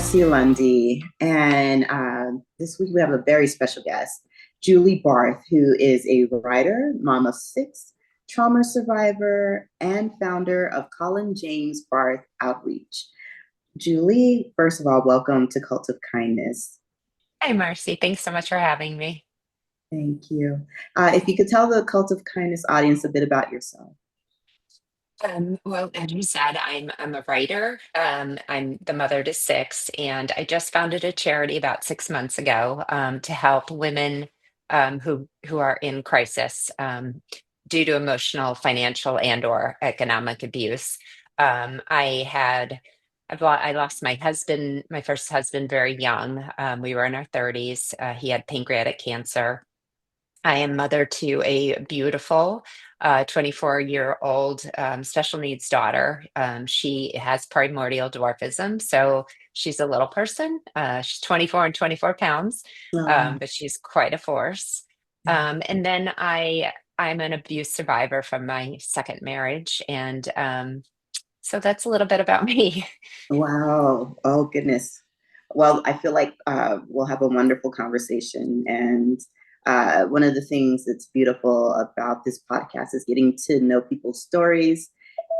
Marcy Lundy, and this week we have a very special guest, Julie Barth, who is a writer, mom of six, trauma survivor, and founder of Colin James Barth Outreach. Julie, first of all, welcome to Cult of Kindness. Hi, Marcy. Thanks so much for having me. Thank you. If you could tell the Cult of Kindness audience a bit about yourself. Well, as you said, I'm a writer. I'm the mother to six, and I just founded a charity about 6 months ago to help women who are in crisis due to emotional, financial, and/or economic abuse. I had I lost my husband, my first husband, very young. We were in our 30s. He had pancreatic cancer. I am mother to a beautiful 24-year-old special needs daughter. She has primordial dwarfism, so she's a little person. She's 24 and 24 pounds, Um, but she's quite a force. And then I'm an abuse survivor from my second marriage, and so that's a little bit about me. wow. Oh, goodness. Well, I feel like we'll have a wonderful conversation. And one of the things that's beautiful about this podcast is getting to know people's stories.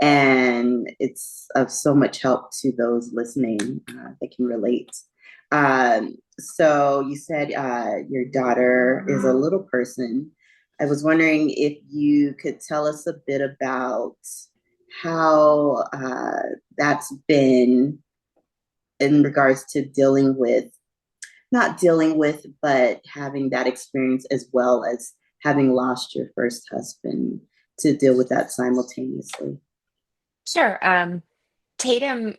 And it's of so much help to those listening that can relate. So you said your daughter is a little person. I was wondering if you could tell us a bit about how that's been in regards to dealing with, not dealing with, but having that experience as well as having lost your first husband to deal with that simultaneously. Sure. Tatum,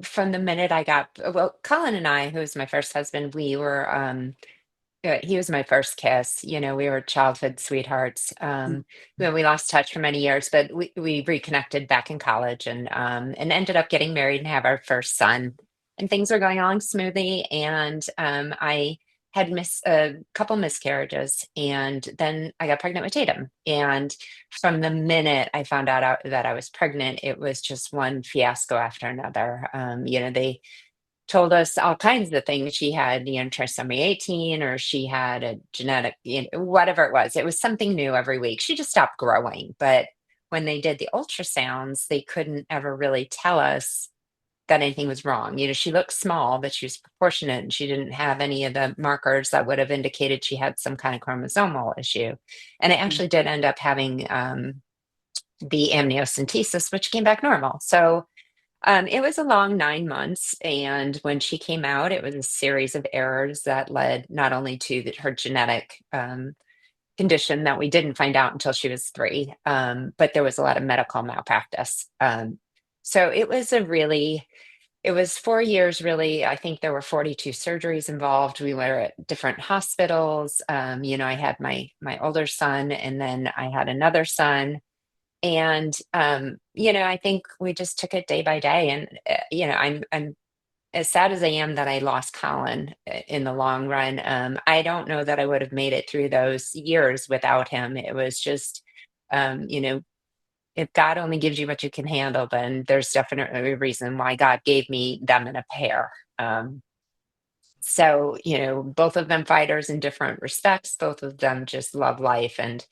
from the minute I got, well, Colin and I, who was my first husband, we were, he was my first kiss. We were childhood sweethearts. We lost touch for many years, but we reconnected back in college and ended up getting married and have our first son. And things were going along smoothly. And I had a couple miscarriages, and then I got pregnant with Tatum. And from the minute I found that I was pregnant, it was just one fiasco after another. They told us all kinds of things. She had, trisomy 18, or she had a genetic, whatever it was. It was something new every week. She just stopped growing. But when they did the ultrasounds, they couldn't ever really tell us that anything was wrong. She looked small, but she was proportionate, and she didn't have any of the markers that would have indicated she had some kind of chromosomal issue. And it actually did end up having the amniocentesis, which came back normal. So it was a long 9 months. And when she came out, it was a series of errors that led not only to her genetic condition that we didn't find out until she was 3, but there was a lot of medical malpractice. So it was 4 years, really. I think there were 42 surgeries involved. We were at different hospitals. I had my older son, and then I had another son. And I think we just took it day by day. And I'm as sad as I am that I lost Colin in the long run. I don't know that I would have made it through those years without him. It was just, um, you know, if God only gives you what you can handle, then there's definitely a reason why God gave me them in a pair. So, both of them fighters in different respects. Both of them just love life. And,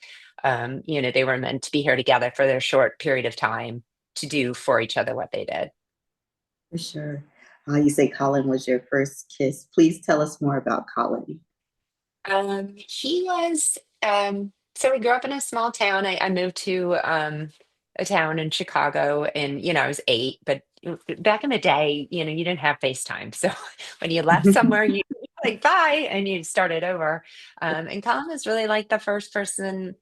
they were meant to be here together for their short period of time to do for each other what they did. For sure. You say Colin was your first kiss. Please tell us more about Colin. He was, so we grew up in a small town. I moved to a town in Chicago, and, I was 8, but back in the day, you didn't have FaceTime. So when you left somewhere, you like, bye, and you started over. And Colin was really like the first person.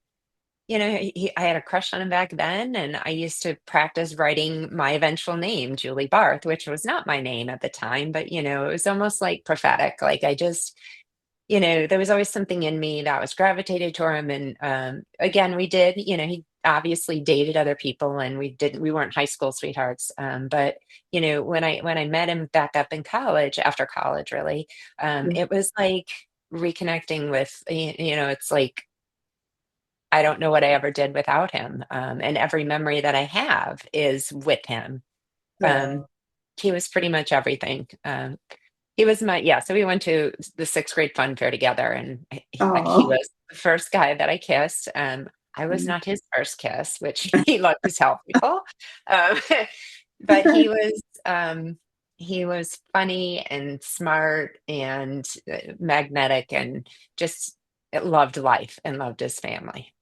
I had a crush on him back then, and I used to practice writing my eventual name, Julie Barth, which was not my name at the time, but it was almost like prophetic. Like, I just, there was always something in me that was gravitated toward him. And again, we did, he obviously dated other people, and we weren't high school sweethearts. But when I met him back up in college, after college, really, it was like reconnecting with, it's like I don't know what I ever did without him. And every memory that I have is with him. Um, Oh. he was pretty much everything. He was my yeah. So we went to the sixth grade fun fair together, and he Oh, was the first guy that I kissed. I was not his first kiss, which he loved to tell people. Um, but he was funny and smart and magnetic and just loved life and loved his family.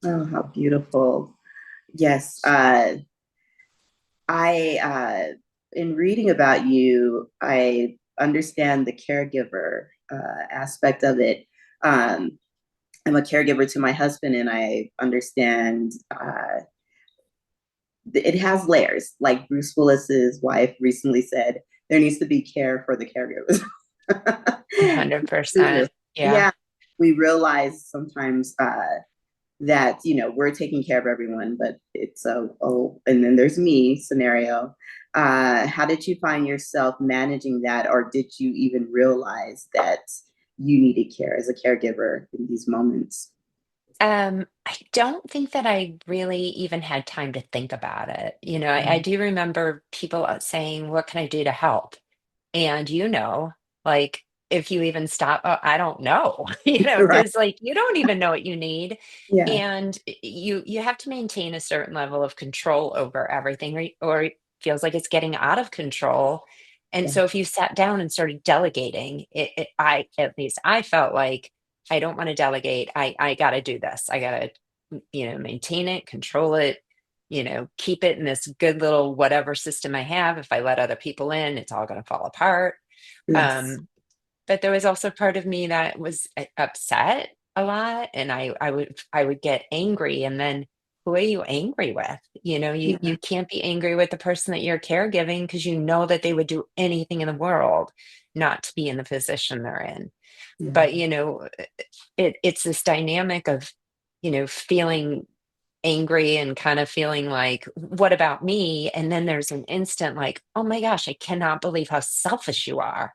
oh, how beautiful. Yes, in reading about you, I understand the caregiver aspect of it. Um, I'm a caregiver to my husband, and I understand it has layers. Like Bruce Willis's wife recently said, there needs to be care for the caregivers. 100%. Yeah. Yeah, we realize sometimes that we're taking care of everyone, but it's a oh, and then there's me scenario. How did you find yourself managing that, or did you even realize that you needed care as a caregiver in these moments? I don't think that I really even had time to think about it. I do remember people saying, "What can I do to help?" And like if you even stop, "Oh, I don't know," Right. because like you don't even know what you need, Yeah. and you have to maintain a certain level of control over everything, or it feels like it's getting out of control. And Yeah. so if you sat down and started delegating, I at least I felt like I don't want to delegate. I got to do this. I got to maintain it, control it, keep it in this good little whatever system I have. If I let other people in, it's all going to fall apart. Yes. Um, but there was also part of me that was upset a lot, and I would get angry, and then who are you angry with? You Yeah. can't be angry with the person that you're caregiving because you know that they would do anything in the world not to be in the position they're in. Yeah. But it's this dynamic of feeling angry and kind of feeling like, what about me? And then there's an instant like, oh my gosh, I cannot believe how selfish you are.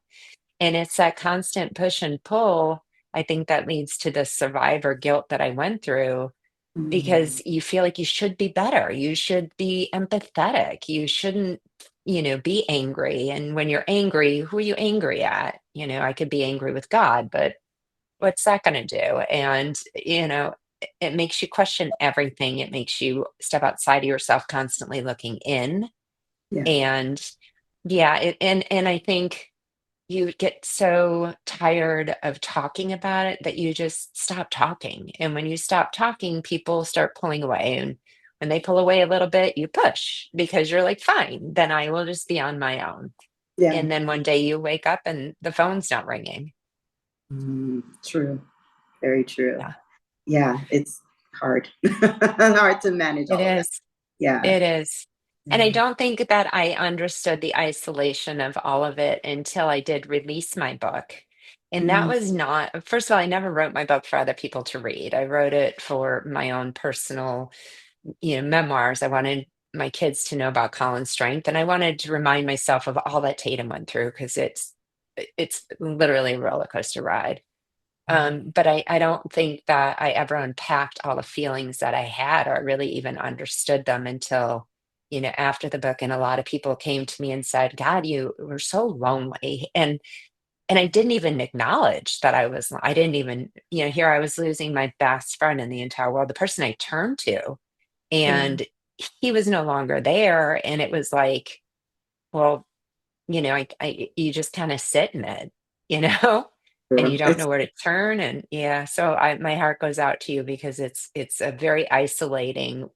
And it's that constant push and pull. I think that leads to the survivor guilt that I went through, Mm, because you feel like you should be better. You should be empathetic. You shouldn't, be angry. And when you're angry, who are you angry at? I could be angry with God, but what's that going to do? And, it makes you question everything. It makes you step outside of yourself, constantly looking in. yeah. And yeah, and I think you get so tired of talking about it that you just stop talking. And when you stop talking, people start pulling away. And when they pull away a little bit, you push because you're like, fine, then I will just be on my own. Yeah. And then one day you wake up and the phone's not ringing. True. Very true. Yeah, Yeah, it's hard. Hard to manage it all of that. is. Yeah. It is. And I Yeah. don't think that I understood the isolation of all of it until I did release my book. And that Mm, was not, first of all, I never wrote my book for other people to read. I wrote it for my own personal, memoirs. I wanted my kids to know about Colin's strength. And I wanted to remind myself of all that Tatum went through because it's literally a roller coaster ride. But I don't think that I ever unpacked all the feelings that I had or really even understood them until, after the book. And a lot of people came to me and said, God, you were so lonely. And I didn't even acknowledge that I didn't even, here I was losing my best friend in the entire world, the person I turned to, yeah. and he was no longer there. And it was like, well, you just kind of sit in it, you know, and you Sure. don't It's know where to turn. And yeah, so my heart goes out to you because it's a very isolating.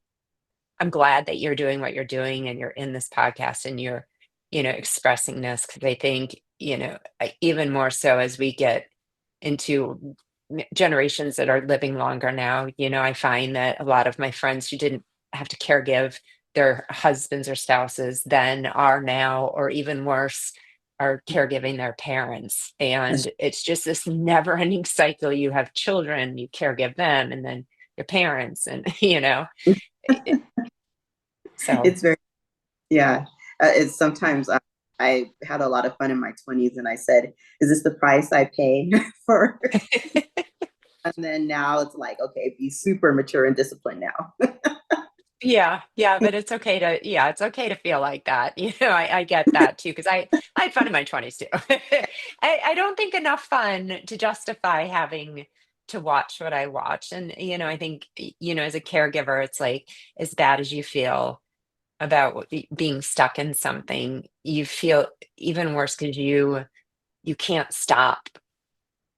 I'm glad that you're doing what you're doing and you're in this podcast and you're, expressing this because I think, even more so as we get into generations that are living longer now, I find that a lot of my friends who didn't have to caregive their husbands or spouses then are now, or even worse, are caregiving their parents. it's And it's just this never ending cycle. You have children, you caregive them, and then your parents, and, it- so. it's very yeah. It's sometimes I had a lot of fun in my 20s, and I said, "Is this the price I pay for?" And then now it's like, okay, be super mature and disciplined now. Yeah, yeah, but it's okay to yeah, it's okay to feel like that. I get that too because I had fun in my 20s too. I don't think enough fun to justify having to watch what I watch. And I think as a caregiver, it's like as bad as you feel about being stuck in something, you feel even worse because you can't stop.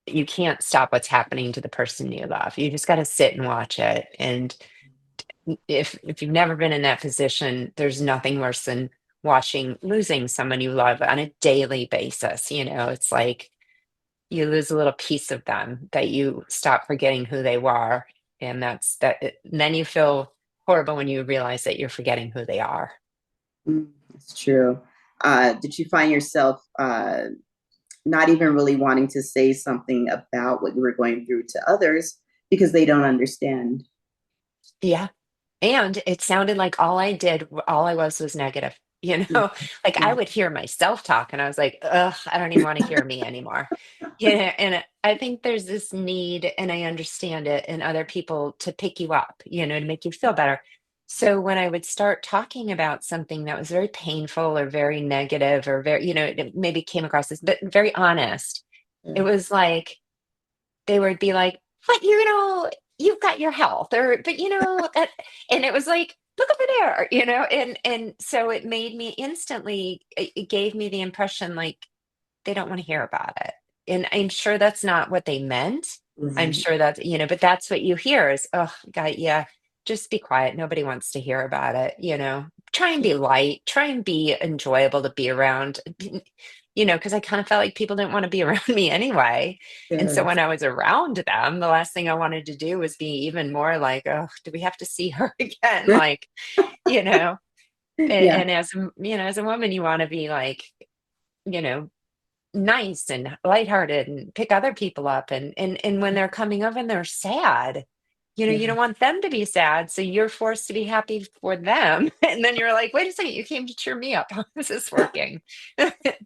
You can't stop what's happening to the person you love. You just got to sit and watch it. And if you've never been in that position, there's nothing worse than watching losing someone you love on a daily basis. It's like you lose a little piece of them that you stop forgetting who they were, and then you feel horrible when you realize that you're forgetting who they are. That's true. Did you find yourself not even really wanting to say something about what you were going through to others because they don't understand? Yeah. And it sounded like all I was negative, Yeah, Like I yeah, would hear myself talk and I was like, ugh, I don't even want to hear me anymore. And I think there's this need, and I understand it, in other people to pick you up, to make you feel better. So when I would start talking about something that was very painful or very negative or very, it maybe came across as, but very honest, yeah, it was like, they would be like, "But, you've got your health," or, "But, and it was like, "Look over there," and so it made me instantly it gave me the impression, like, they don't wanna hear about it, and I'm sure that's not what they meant. I'm right. sure that, but that's what you hear is, "Oh, God, yeah, just be quiet, nobody wants to hear about it." Try and be light, try and be enjoyable to be around, because I kinda felt like people didn't wanna be around me anyway, and so Yes. when I was around them, the last thing I wanted to do was be even more like, "Oh, do we have to see her again?" Like, you know, Yeah. and as a woman, you wanna be like, you know, nice and lighthearted and pick other people up, and when they're coming over and they're sad, you Yeah. don't want them to be sad, so you're forced to be happy for them, and then you're like, "Wait a second, you came to cheer me up. How is this working?"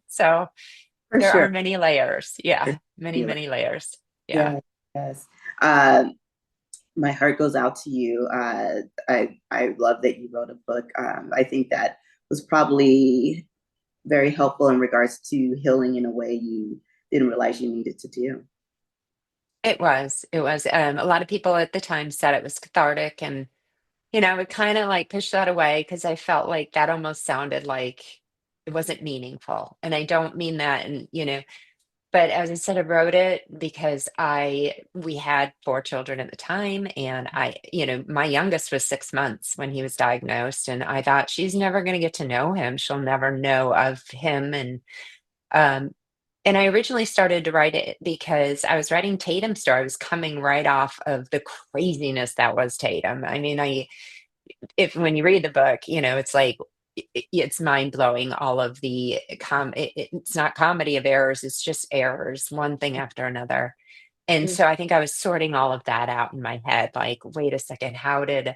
So, For there sure. are many layers. Yeah, many, You're like, many layers. Yeah. yeah, yes. Uh, my heart goes out to you. I love that you wrote a book. I think that was probably very helpful in regards to healing in a way you didn't realize you needed to do. It was, a lot of people at the time said it was cathartic, and, I would kinda, like, push that away because I felt like that almost sounded like it wasn't meaningful, and I don't mean that, and, but as I said, I wrote it because we had 4 children at the time, and my youngest was 6 months when he was diagnosed, and I thought, "She's never gonna get to know him, she'll never know of him," um and I originally started to write it because I was writing Tatum's story. I was coming right off of the craziness that was Tatum. I mean, if when you read the book, it's like it's mind blowing. All of the it's not comedy of errors. It's just errors, one thing after another. And Mm, so I think I was sorting all of that out in my head. Like, wait a second, how did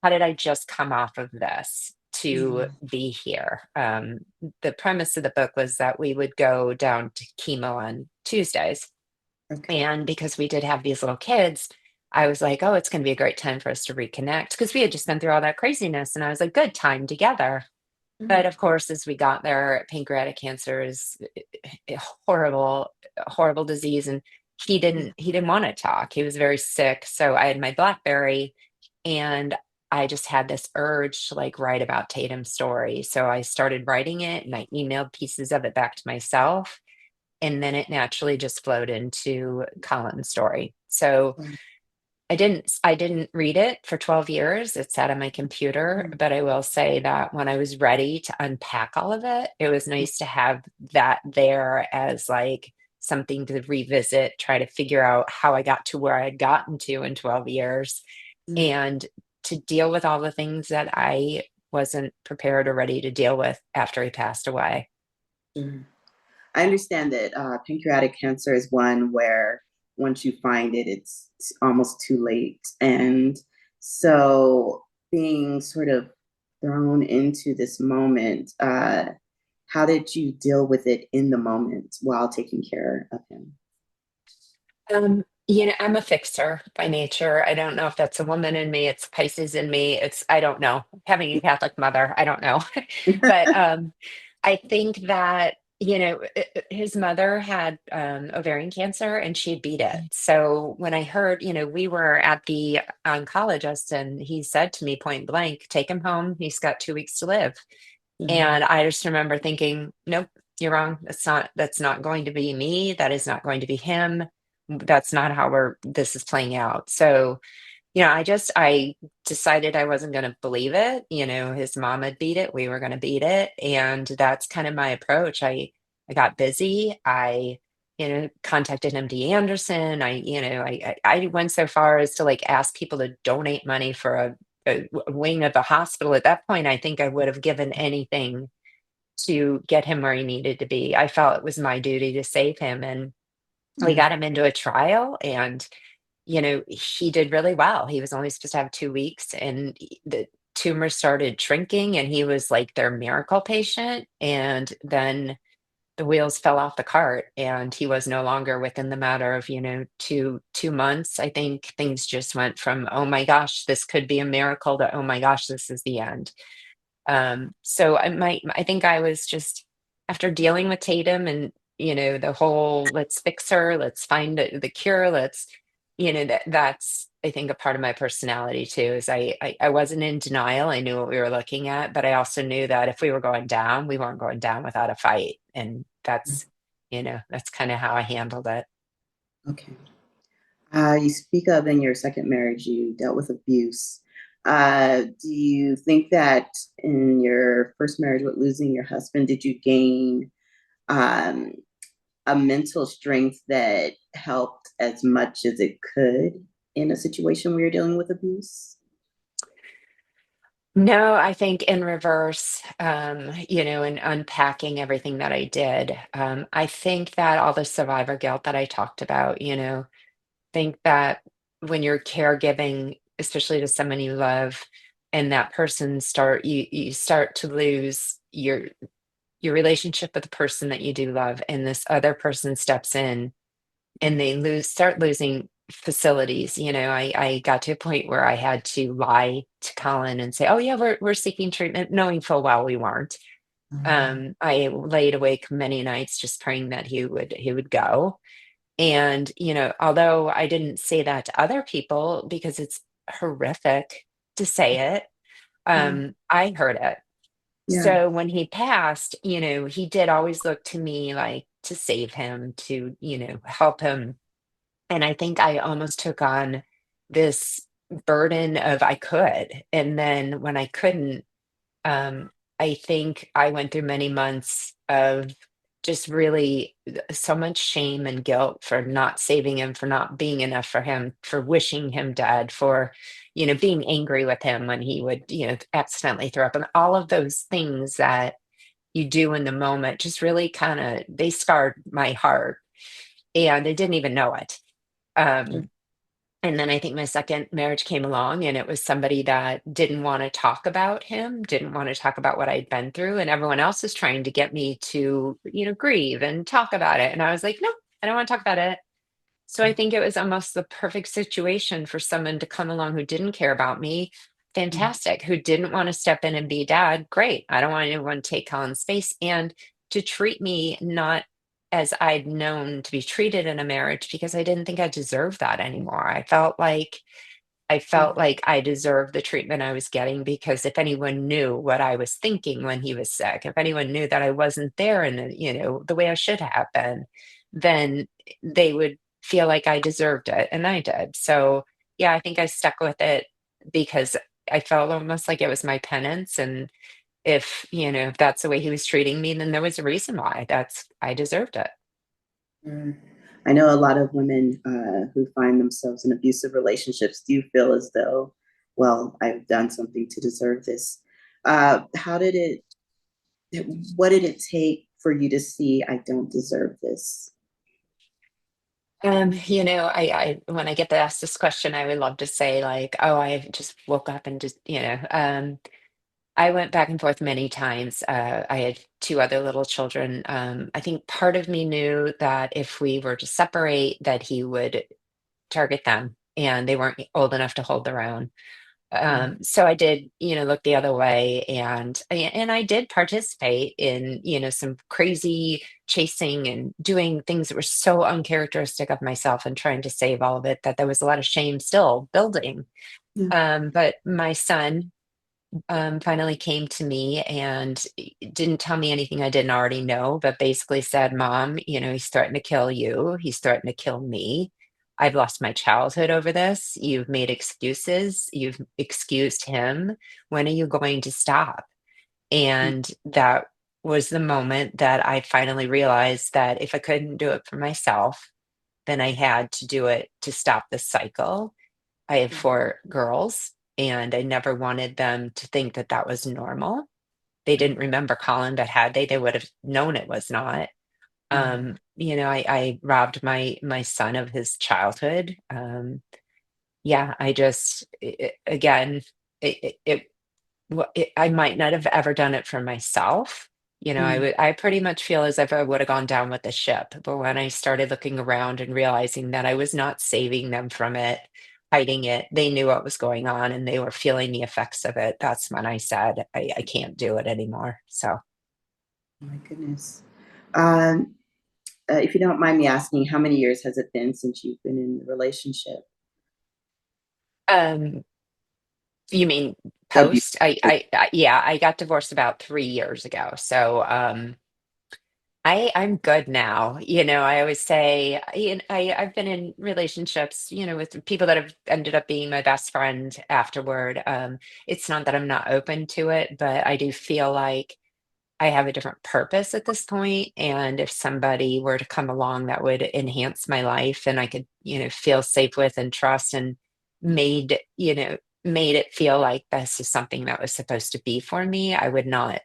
I just come off of this to mhm. be here? The premise of the book was that we would go down to chemo on Tuesdays. Okay. And because we did have these little kids, I was like, oh, it's going to be a great time for us to reconnect because we had just been through all that craziness. And I was like, good time together. But Mhm. of course, as we got there, pancreatic cancer is a horrible, horrible disease. And Yeah. he didn't want to talk. He was very sick. So I had my Blackberry, and I just had this urge to like write about Tatum's story. So I started writing it and I emailed pieces of it back to myself. And then it naturally just flowed into Colin's story. So Wow. I didn't read it for 12 years. It sat on my computer, Mhm. but I will say that when I was ready to unpack all of it, it was nice to have that there as like something to revisit, try to figure out how I got to where I had gotten to in 12 years, Mhm. and to deal with all the things that I wasn't prepared or ready to deal with after he passed away. Sure. I understand that pancreatic cancer is one where once you find it, it's almost too late. And so being sort of thrown into this moment, how did you deal with it in the moment while taking care of him? I'm a fixer by nature. I don't know if that's a woman in me, it's Pisces in me. I don't know. Having a Catholic mother, I don't know. But I think that, his mother had ovarian cancer and she beat it. So when I heard, we were at the oncologist and he said to me point blank, take him home. He's got 2 weeks to live. Mhm. And I just remember thinking, nope, you're wrong. That's not going to be me. That is not going to be him. That's not how this is playing out. So, I decided I wasn't going to believe it. His mom had beat it. We were going to beat it. And that's kind of my approach. I got busy. I, contacted MD Anderson. I went so far as to like ask people to donate money for a wing of the hospital. At that point, I think I would have given anything to get him where he needed to be. I felt it was my duty to save him. And we Yeah. got him into a trial and he did really well. He was only supposed to have 2 weeks and the tumor started shrinking and he was like their miracle patient. And then the wheels fell off the cart and he was no longer within the matter of, 2 months. I think things just went from, oh my gosh, this could be a miracle to, oh my gosh, this is the end. So I think I was just after dealing with Tatum and the whole let's fix her, let's find the cure, that's I think a part of my personality too is I wasn't in denial. I knew what we were looking at, but I also knew that if we were going down, we weren't going down without a fight. And that's kind of how I handled it. Okay. You speak of in your second marriage, you dealt with abuse. Do you think that in your first marriage with losing your husband, did you gain um, a mental strength that helped as much as it could in a situation where you're dealing with abuse? No, I think in reverse, in unpacking everything that I did, I think that all the survivor guilt that I talked about, think that when you're caregiving, especially to someone you love, and that person you start to lose your relationship with the person that you do love, and this other person steps in and they start losing facilities. I got to a point where I had to lie to Colin and say, "Oh yeah, we're seeking treatment," knowing full well we weren't. I laid awake many nights just praying that he would go. And although I didn't say that to other people because it's horrific to say it, Yeah, I heard it. yeah, So when he passed, he did always look to me like to save him, to help him. And I think I almost took on this burden of I could. And then when I couldn't, um, I think I went through many months of just really so much shame and guilt for not saving him, for not being enough for him, for wishing him dead, for, being angry with him when he would, accidentally throw up. And all of those things that you do in the moment just really kind of they scarred my heart and I didn't even know it. yeah. Um, and then I think my second marriage came along and it was somebody that didn't want to talk about him, didn't want to talk about what I'd been through, and everyone else was trying to get me to, grieve and talk about it. And I was like, "No, I don't want to talk about it." So I think it was almost the perfect situation for someone to come along who didn't care about me. Fantastic. Who didn't want to step in and be dad. Great. I don't want anyone to take Colin's space and to treat me not as I'd known to be treated in a marriage because I didn't think I deserved that anymore. I felt like I deserved the treatment I was getting because if anyone knew what I was thinking when he was sick, if anyone knew that I wasn't there and the way I should have been, then they would feel like I deserved it, and I did. So yeah, I think I stuck with it because I felt almost like it was my penance, and if that's the way he was treating me, then there was a reason why. I deserved it. Mm. I know a lot of women who find themselves in abusive relationships do feel as though, well, I've done something to deserve this. How did it, what did it take for you to see, I don't deserve this? I when I get to ask this question, I would love to say like, oh, I just woke up and just, I went back and forth many times. I had two other little children. I think part of me knew that if we were to separate, that he would. target them, and they weren't old enough to hold their own. Yeah. So I did, look the other way, and I did participate in, some crazy chasing and doing things that were so uncharacteristic of myself and trying to save all of it that there was a lot of shame still building. Yeah. But my son finally came to me and didn't tell me anything I didn't already know, but basically said, "Mom, he's threatened to kill you. He's threatened to kill me. I've lost my childhood over this. You've made excuses. You've excused him. When are you going to stop?" And that was the moment that I finally realized that if I couldn't do it for myself, then I had to do it to stop the cycle. I have Yeah. 4 girls, and I never wanted them to think that that was normal. They didn't remember Colin, but had they would have known it was not. Yeah. I robbed my son of his childhood. Yeah, I just again, I might not have ever done it for myself. Mm. I pretty much feel as if I would have gone down with the ship. But when I started looking around and realizing that I was not saving them from it, hiding it, they knew what was going on and they were feeling the effects of it. That's when I said, I can't do it anymore. So, My goodness. Um, if you don't mind me asking, how many years has it been since you've been in the relationship? um, you mean Abuse. post? Yeah, I got divorced about 3 years ago. So, I'm good now. I always say, I've been in relationships, with people that have ended up being my best friend afterward. It's not that I'm not open to it, but I do feel like I have a different purpose at this point, and if somebody were to come along that would enhance my life and I could, feel safe with and trust and made, made it feel like this is something that was supposed to be for me, I would not,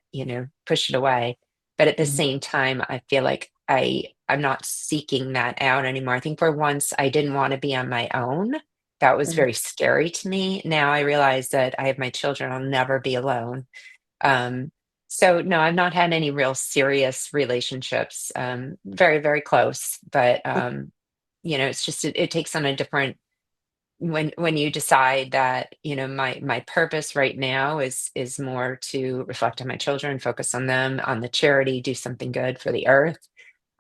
push it away. But at the Mm. same time, I feel like I'm not seeking that out anymore. I think for once I didn't want to be on my own. That was Right. very scary to me. Now I realize that I have my children, I'll never be alone. um, so no, I've not had any real serious relationships. Very, very close, but it's just it takes on a different when you decide that my purpose right now is more to reflect on my children, focus on them, on the charity, do something good for the earth.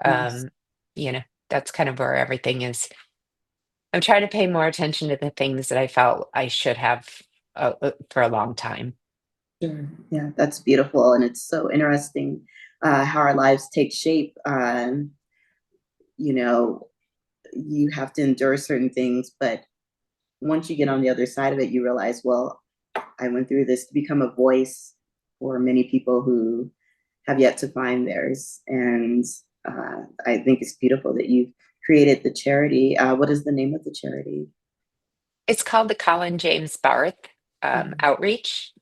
Yes. Um, you know, that's kind of where everything is. I'm trying to pay more attention to the things that I felt I should have for a long time. Sure. Yeah, that's beautiful. And it's so interesting how our lives take shape. You know, you have to endure certain things, but once you get on the other side of it, you realize, well, I went through this to become a voice for many people who have yet to find theirs. And I think it's beautiful that you've created the charity. What is the name of the charity? It's called the Colin James Barth Mhm. Outreach,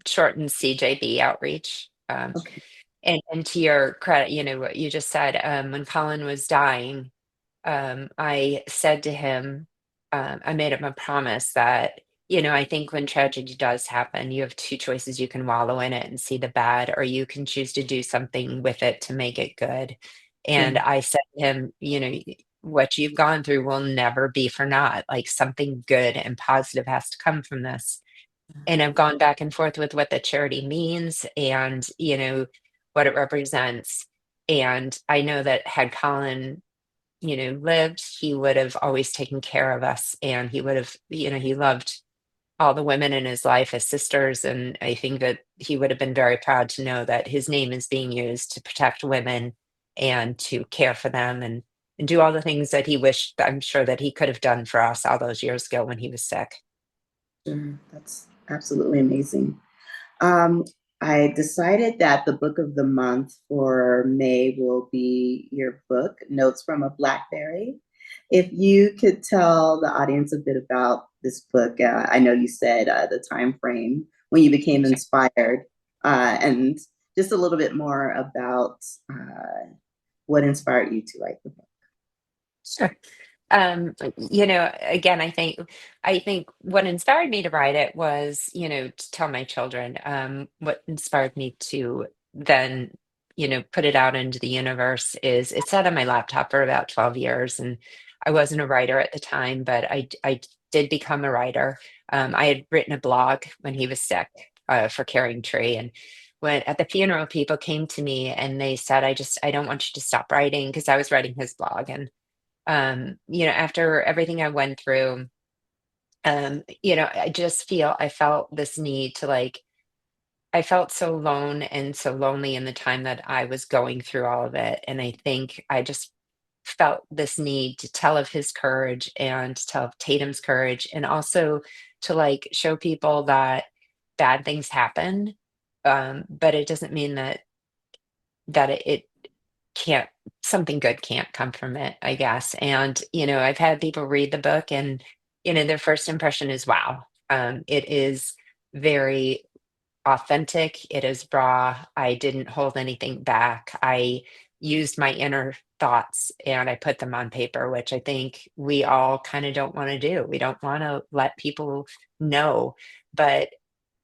shortened CJB Outreach. Okay. And to your credit, what you just said, when Colin was dying, I said to him, I made him a promise that, I think when tragedy does happen, you have two choices. You can wallow in it and see the bad, or you can choose to do something with it to make it good. And Sure. I said to him, what you've gone through will never be for naught. Like something good and positive has to come from this. And I've gone back and forth with what the charity means and, what it represents. And I know that had Colin lived, he would have always taken care of us and he would have, he loved all the women in his life as sisters. And I think that he would have been very proud to know that his name is being used to protect women and to care for them and do all the things that he wished, I'm sure that he could have done for us all those years ago when he was sick. Sure. That's absolutely amazing. Um, I decided that the book of the month for May will be your book, Notes from a Blackberry. If you could tell the audience a bit about this book, I know you said the time frame when you became inspired, and just a little bit more about what inspired you to write the book. Sure. Again, I think what inspired me to write it was, to tell my children. What inspired me to then, put it out into the universe is it sat on my laptop for about 12 years and I wasn't a writer at the time, but I did become a writer. I had written a blog when he was sick for Caring Tree, and when at the funeral, people came to me and they said, I don't want you to stop writing," because I was writing his blog. And after everything I went through, I felt this need to like I felt so alone and so lonely in the time that I was going through all of it. And I think I just felt this need to tell of his courage and to tell of Tatum's courage, and also to like show people that bad things happen. But it doesn't mean that it can't something good can't come from it, I guess. And I've had people read the book, and their first impression is wow. It is very authentic, it is raw. I didn't hold anything back. I used my inner thoughts and I put them on paper, which I think we all kind of don't want to do. We don't want to let people know, but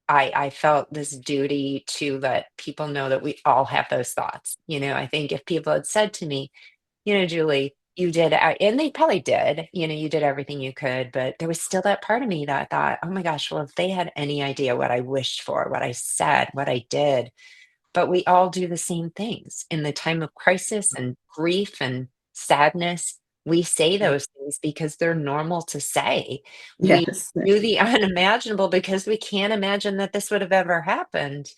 I felt this duty to let people know that we all have those thoughts. I think if people had said to me, "Julie, you did," and they probably did, you did everything you could, but there was still that part of me that thought, "Oh my gosh, well, if they had any idea what I wished for, what I said, what I did." But we all do the same things in the time of crisis and grief and sadness. We say Yeah. those things because they're normal to say. We Yes. do the unimaginable because we can't imagine that this would have ever happened.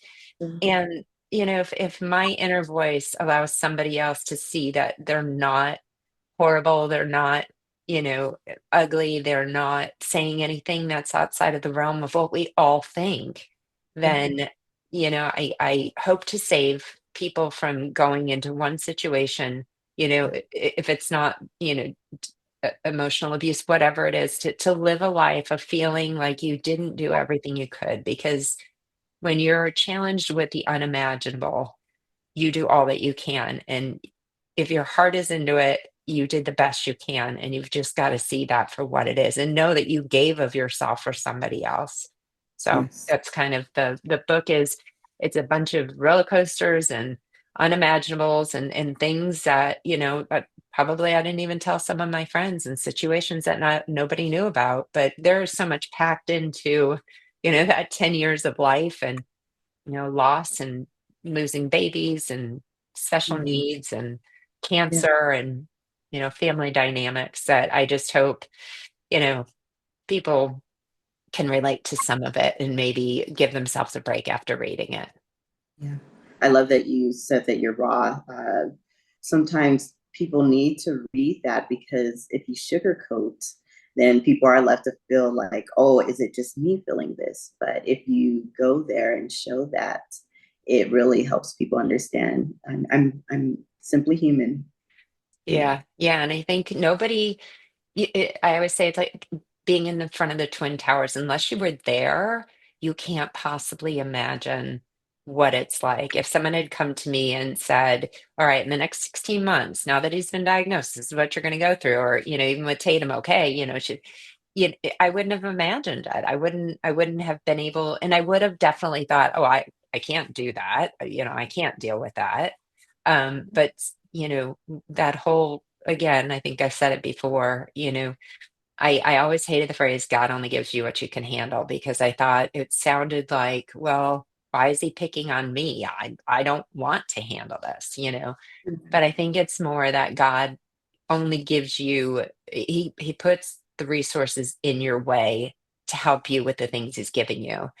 And, if my inner voice allows somebody else to see that they're not horrible, they're not, ugly, they're not saying anything that's outside of the realm of what we all think, Mhm. then, I hope to save people from going into one situation, if it's not, emotional abuse, whatever it is, to live a life of feeling like you didn't do everything you could. Because when you're challenged with the unimaginable, you do all that you can. And if your heart is into it, you did the best you can. And you've just got to see that for what it is and know that you gave of yourself for somebody else. So Yes. that's kind of the book is it's a bunch of roller coasters and unimaginables and things that, probably I didn't even tell some of my friends, and situations that nobody knew about. But there's so much packed into, that 10 years of life, and loss and losing babies and special Mhm. needs and Yeah. cancer and, family dynamics that I just hope, you know, people can relate to some of it and maybe give themselves a break after reading it. Yeah. I love that you said that you're raw. Sometimes people need to read that because if you sugarcoat, then people are left to feel like, oh, is it just me feeling this? But if you go there and show that, it really helps people understand I'm simply human. Yeah. Yeah. Yeah. And I think nobody, I always say it's like being in the front of the Twin Towers. Unless you were there, you can't possibly imagine what it's like. If someone had come to me and said, "All right, in the next 16 months, now that he's been diagnosed, this is what you're going to go through," or even with Tatum, okay, I wouldn't have imagined it. I wouldn't have been able, and I would have definitely thought, "Oh, I can't do that. I can't deal with that." But that whole again, I think I've said it before, I always hated the phrase God only gives you what you can handle, because I thought it sounded like, well, why is he picking on me? I don't want to handle this, Mhm. but I think it's more that God only gives you he puts the resources in your way to help you with the things he's given you.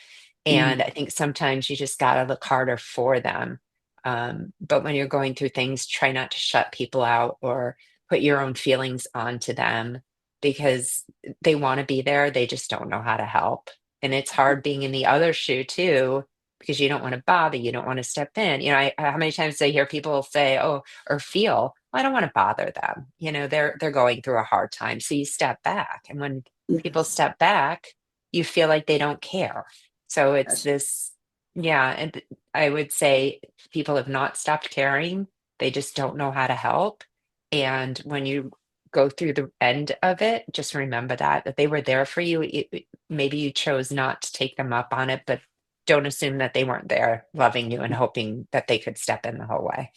And Mhm. I think sometimes you just gotta look harder for them. But when you're going through things, try not to shut people out or put your own feelings onto them, because they want to be there. They just don't know how to help. And it's hard being in the other shoe too, because you don't want to bother, you don't want to step in. How many times I hear people say, "Oh," or feel, "Well, I don't want to bother them." They're going through a hard time. So you step back. And when people Yes. step back, you feel like they don't care. So it's That's this, yeah, and I would say people have not stopped caring. They just don't know how to help. And when you go through the end of it, just remember that they were there for you. Maybe you chose not to take them up on it, but don't assume that they weren't there loving you and hoping that they could step in the whole way.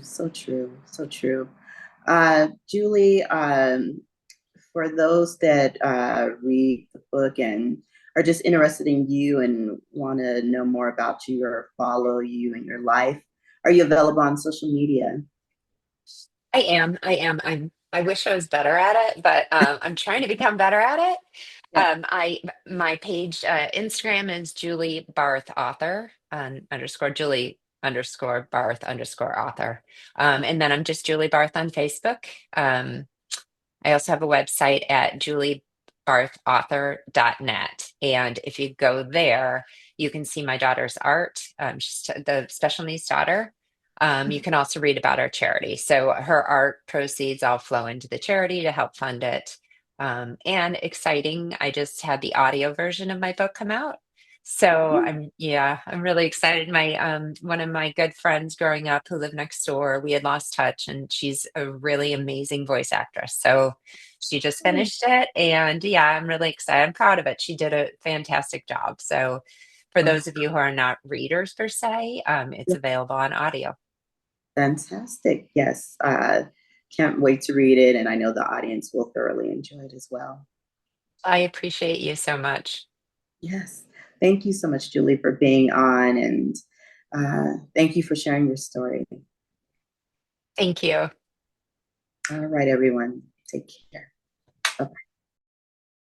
so true. So true. Julie, for those that read the book and are just interested in you and want to know more about you or follow you in your life, are you available on social media? I am. I wish I was better at it, but I'm trying to become better at it. Yeah. My page Instagram is Julie Barth author underscore Julie underscore Barth underscore author, and then I'm just Julie Barth on Facebook. Um, I also have a website at juliebarthauthor.net. And if you go there, you can see my daughter's art. She's the special needs daughter. You can also read about our charity. So her art proceeds all flow into the charity to help fund it. And exciting, I just had the audio version of my book come out. So I'm really excited. My one of my good friends growing up who lived next door, we had lost touch, and she's a really amazing voice actress. So she just finished it, and yeah, I'm really excited. I'm proud of it. She did a fantastic job. So for those of you who are not readers per se, it's available on audio. Fantastic. Yes. Can't wait to read it. And I know the audience will thoroughly enjoy it as well. I appreciate you so much. Yes. Thank you so much, Julie, for being on. And thank you for sharing your story. Thank you. All right, everyone. Take care. Bye.